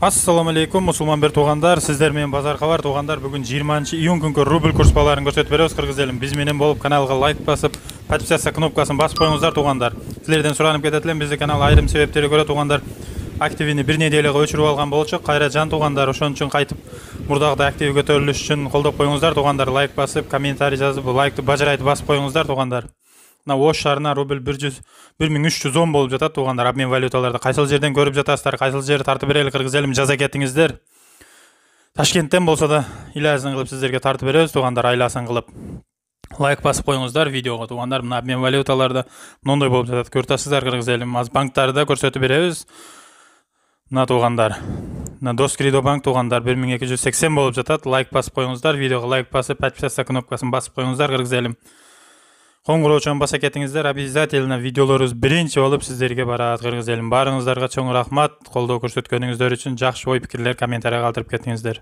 Assalamu alaikum musulман бер тугандар, сиздер менен базарга бар тугандар. Бүгүн 20-июнь күнкү рубль курспаларын көрсөтүп беребиз. Кыргыз элим, биз менен болуп каналга лайк басып, подписаться кнопкасын басып коюңуздар тугандар. Силерден суранып кетет элем, бизди канал айрым себептерге көрө тугандар активини бир неделяга өчүрүп алган болчу. Кайра жан тугандар, ошон үчүн кайтып мурдагыдай активи көтөрүлүш үчүн колдоп коюңуздар тугандар. Лайк басып, комментарий жазып, лайкты бажырайтып басып коюңуздар тугандар. Мына Ош шаарына рубль 1310 болуп жатат тугандар. Обмен валюталарды кайсыл жерден көрүп жатасыздар, кайсыл жерди тартып берели кыргыз элим жаза кетиңиздер. Ташкенттен болсо да иласын кылып сиздерге тартып беребиз тугандар, айласын кылып. Лайк басып коюңуздар видеого тугандар. Мына обмен валюталарды мондой болуп жатат. Көрүп атасыздар кыргыз элим. Аз банктарды көрсөтүп беребиз. Мына тугандар. Мына Доскридо банк тугандар 1280 болуп жатат. Лайк басып коюңуздар, видеого лайк басып, подписаться кнопкасын басып коюңуздар кыргыз элим. Коңгуроочон баса кетиңиздер, обязательно видеолорубуз биринчи болуп сиздерге барат кыргыз элим. Баарыңыздарга чоң рахмат, колдоо көрсөткөнүңүздөр үчүн. Жакшы ой пикирлер комментарий калтырып кетиңиздер.